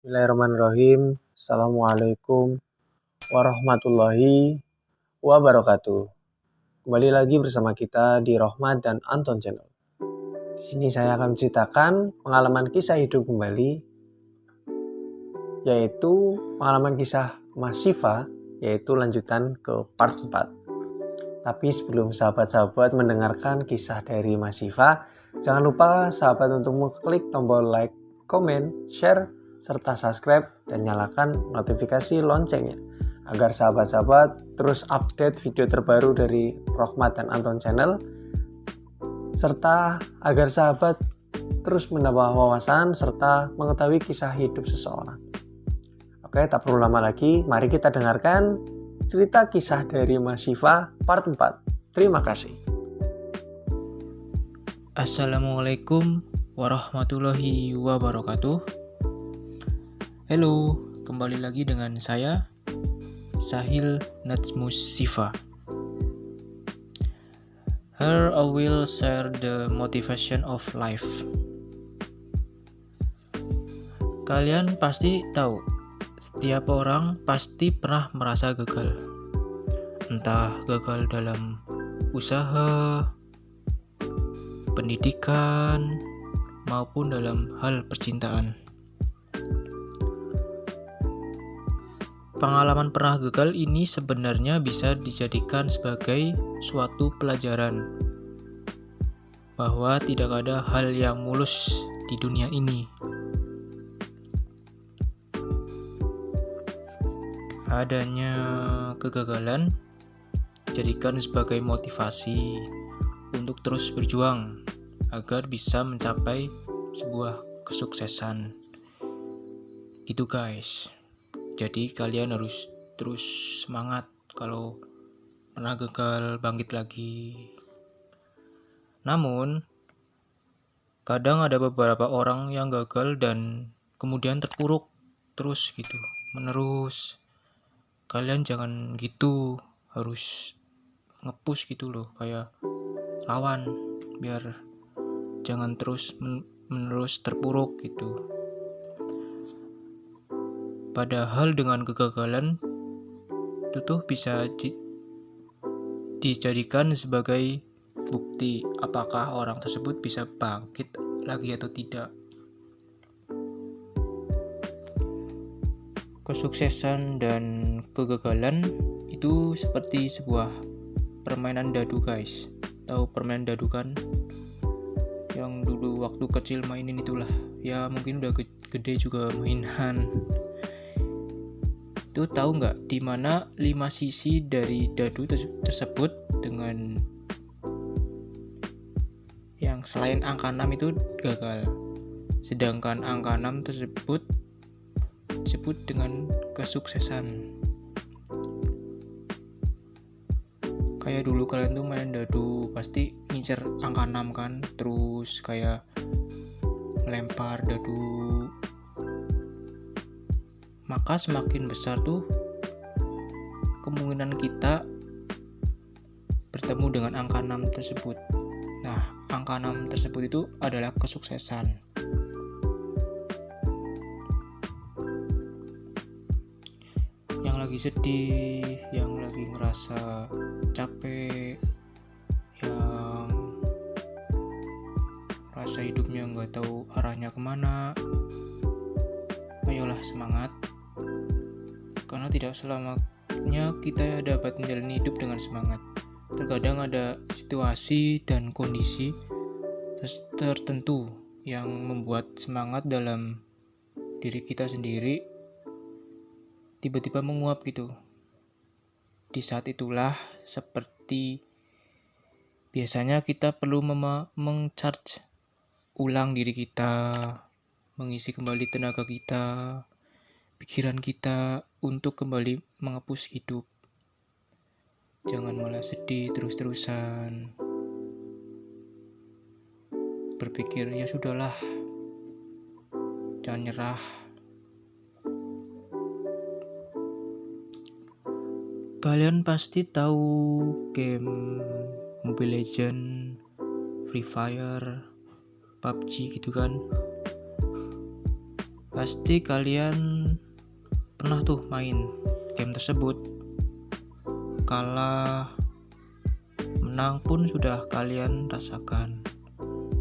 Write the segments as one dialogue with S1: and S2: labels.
S1: Bismillahirrahmanirrahim. Assalamualaikum warahmatullahi wabarakatuh. Kembali lagi bersama kita di Rohmat dan Anton Channel. Di sini saya akan menceritakan pengalaman kisah hidup kembali, yaitu pengalaman kisah Mas Siva, yaitu lanjutan ke part 4. Tapi sebelum sahabat-sahabat mendengarkan kisah dari Mas Siva, jangan lupa sahabat untuk mengklik tombol like, komen, share, serta subscribe dan nyalakan notifikasi loncengnya agar sahabat-sahabat terus update video terbaru dari Rohmat dan Anton Channel, serta agar sahabat terus menambah wawasan serta mengetahui kisah hidup seseorang. Oke, tak perlu lama lagi, mari kita dengarkan cerita kisah dari Mas Siva part 4. Terima kasih.
S2: Assalamualaikum warahmatullahi wabarakatuh. Halo, kembali lagi dengan saya Sahil Najmus Siva. Here I will share the motivation of life. Kalian pasti tahu, setiap orang pasti pernah merasa gagal. Entah gagal dalam usaha, pendidikan, maupun dalam hal percintaan. Pengalaman pernah gagal ini sebenarnya bisa dijadikan sebagai suatu pelajaran bahwa tidak ada hal yang mulus di dunia ini. Adanya kegagalan jadikan sebagai motivasi untuk terus berjuang agar bisa mencapai sebuah kesuksesan. Gitu guys. Jadi kalian harus terus semangat, kalau pernah gagal bangkit lagi. Namun kadang ada beberapa orang yang gagal dan kemudian terpuruk terus gitu, menerus. Kalian jangan gitu, harus nge-push gitu loh, kayak lawan biar jangan terus menerus terpuruk gitu. Padahal dengan kegagalan itu tuh bisa dijadikan sebagai bukti apakah orang tersebut bisa bangkit lagi atau tidak. Kesuksesan dan kegagalan itu seperti sebuah permainan dadu guys. Tahu permainan dadu kan? Yang dulu waktu kecil mainin itulah. Ya mungkin udah gede juga mainan. Itu tahu nggak di mana 5 sisi dari dadu tersebut dengan yang selain angka 6 itu gagal. Sedangkan angka 6 tersebut disebut dengan kesuksesan. Kayak dulu kalian tuh main dadu pasti ngincer angka 6 kan, terus kayak melempar dadu. Maka semakin besar tuh kemungkinan kita bertemu dengan angka 6 tersebut. Nah, angka 6 tersebut itu adalah kesuksesan. Yang lagi sedih, yang lagi ngerasa capek, yang rasa hidupnya nggak tahu arahnya kemana, ayolah semangat. Karena tidak selamanya kita dapat menjalani hidup dengan semangat. Terkadang ada situasi dan kondisi tertentu yang membuat semangat dalam diri kita sendiri tiba-tiba menguap gitu. Di saat itulah seperti biasanya kita perlu meng-charge ulang diri kita, mengisi kembali tenaga kita, pikiran kita untuk kembali mengepus hidup. Jangan malah sedih terus-terusan. Berpikir ya sudahlah, jangan nyerah. Kalian pasti tahu game Mobile Legends, Free Fire, PUBG gitu kan. Pasti kalian pernah tuh main game tersebut. Kalah, menang pun sudah kalian rasakan.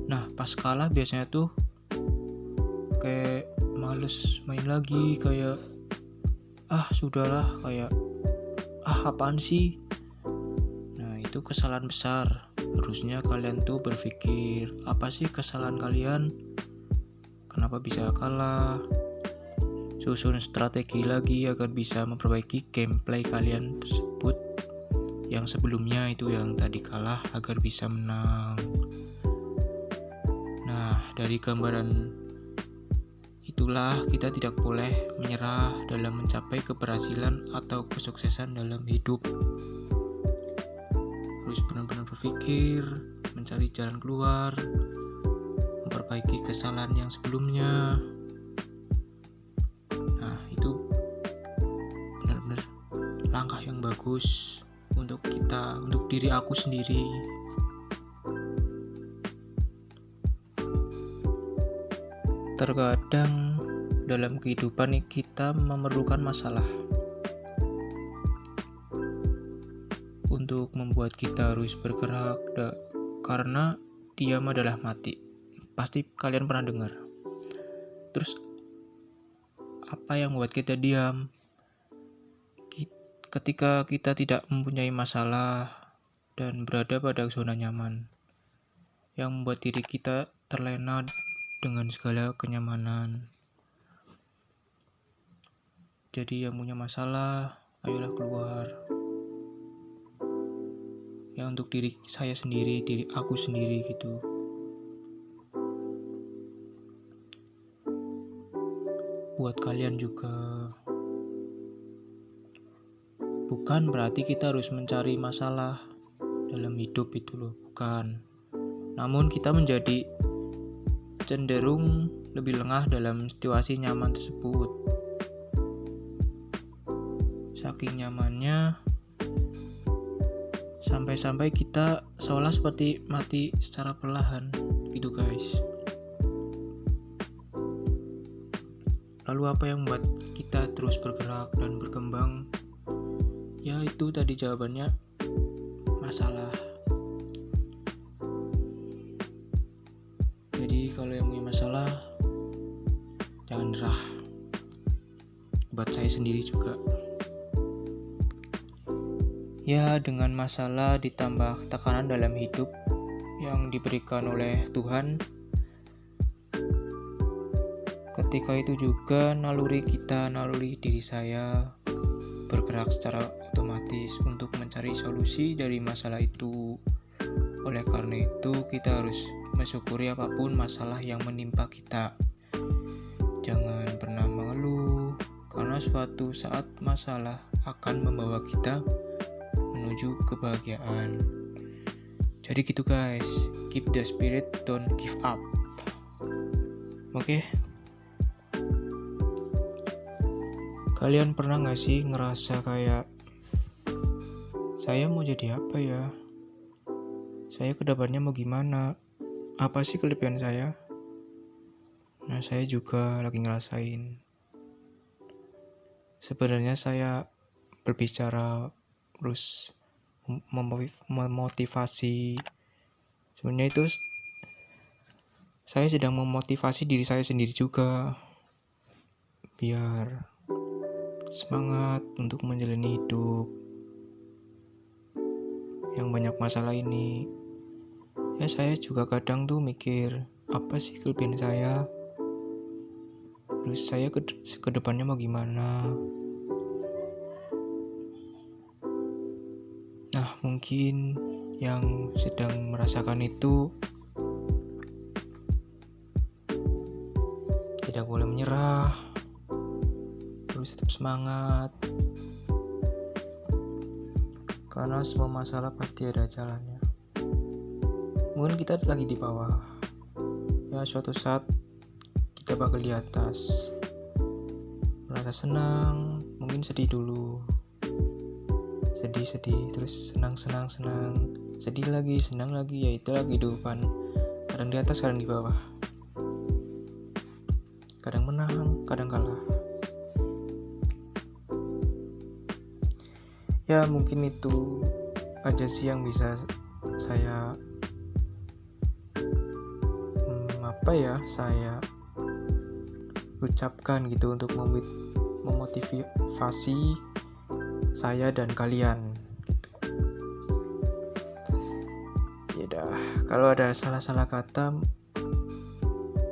S2: Nah, pas kalah biasanya tuh kayak males main lagi, kayak sudahlah, kayak apaan sih. Nah, itu kesalahan besar. Harusnya kalian tuh berpikir, apa sih kesalahan kalian? Kenapa bisa kalah? Susun strategi lagi agar bisa memperbaiki gameplay kalian tersebut yang sebelumnya itu yang tadi kalah agar bisa menang. Nah, dari gambaran itulah kita tidak boleh menyerah dalam mencapai keberhasilan atau kesuksesan dalam hidup. Harus benar-benar berpikir, mencari jalan keluar, memperbaiki kesalahan yang sebelumnya. Nah, itu benar-benar langkah yang bagus untuk kita, untuk diri aku sendiri. Terkadang dalam kehidupan kita memerlukan masalah untuk membuat kita harus bergerak, karena diam adalah mati. Pasti kalian pernah dengar. Terus apa yang membuat kita diam? Ketika kita tidak mempunyai masalah dan berada pada zona nyaman yang membuat diri kita terlena dengan segala kenyamanan. Jadi yang punya masalah, ayolah keluar. Ya, untuk diri saya sendiri, diri aku sendiri gitu. Buat kalian juga. Bukan berarti kita harus mencari masalah dalam hidup itu loh, bukan. Namun kita menjadi cenderung lebih lengah dalam situasi nyaman tersebut. Saking nyamannya, sampai-sampai kita seolah seperti mati secara perlahan gitu guys. Lalu apa yang membuat kita terus bergerak dan berkembang? Ya itu tadi jawabannya, masalah. Jadi kalau yang punya masalah, jangan nyerah. Buat saya sendiri juga. Ya, dengan masalah ditambah tekanan dalam hidup yang diberikan oleh Tuhan, ketika itu juga naluri diri saya bergerak secara otomatis untuk mencari solusi dari masalah itu. Oleh karena itu, kita harus mensyukuri apapun masalah yang menimpa kita. Jangan pernah mengeluh, karena suatu saat masalah akan membawa kita menuju kebahagiaan. Jadi gitu guys, keep the spirit, don't give up. Oke? Kalian pernah gak sih ngerasa kayak, saya mau jadi apa ya? Saya kedepannya mau gimana? Apa sih kelebihan saya? Nah, saya juga lagi ngerasain. Sebenarnya saya berbicara terus memotivasi. Sebenarnya itu saya sedang memotivasi diri saya sendiri juga, biar semangat untuk menjalani hidup yang banyak masalah ini. Ya, saya juga kadang tuh mikir, apa sih kelebihan saya? Terus saya ke depannya mau gimana? Nah, mungkin yang sedang merasakan itu tidak boleh menyerah, terus tetap semangat, karena semua masalah pasti ada jalannya. Mungkin kita lagi di bawah, ya suatu saat kita bakal di atas. Merasa senang, mungkin sedih dulu, sedih, terus senang, sedih lagi, senang lagi, ya itulah kehidupan. Kadang di atas, kadang di bawah, kadang menang, kadangkala. Ya mungkin itu aja sih yang bisa saya saya ucapkan gitu untuk memotivasi saya dan kalian gitu. Ya kalau ada salah-salah kata,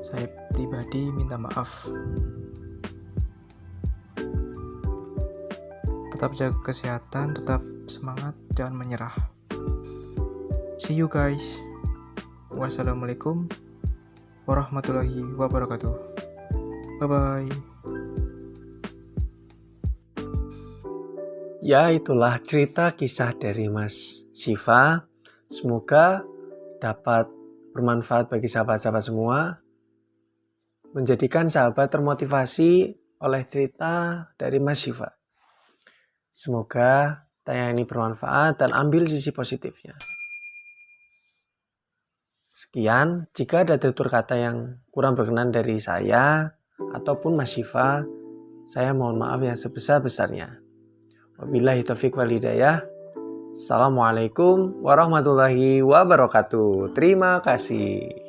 S2: saya pribadi minta maaf. Tetap jaga kesehatan, tetap semangat, jangan menyerah. See you guys. Wassalamualaikum warahmatullahi wabarakatuh. Bye bye.
S1: Ya, itulah cerita kisah dari Mas Syifa. Semoga dapat bermanfaat bagi sahabat-sahabat semua, menjadikan sahabat termotivasi oleh cerita dari Mas Syifa. Semoga tayangan ini bermanfaat dan ambil sisi positifnya. Sekian, jika ada tutur kata yang kurang berkenan dari saya ataupun Mas Syifa, saya mohon maaf yang sebesar-besarnya. Wabillahi taufiq wal hidayah. Assalamualaikum warahmatullahi wabarakatuh. Terima kasih.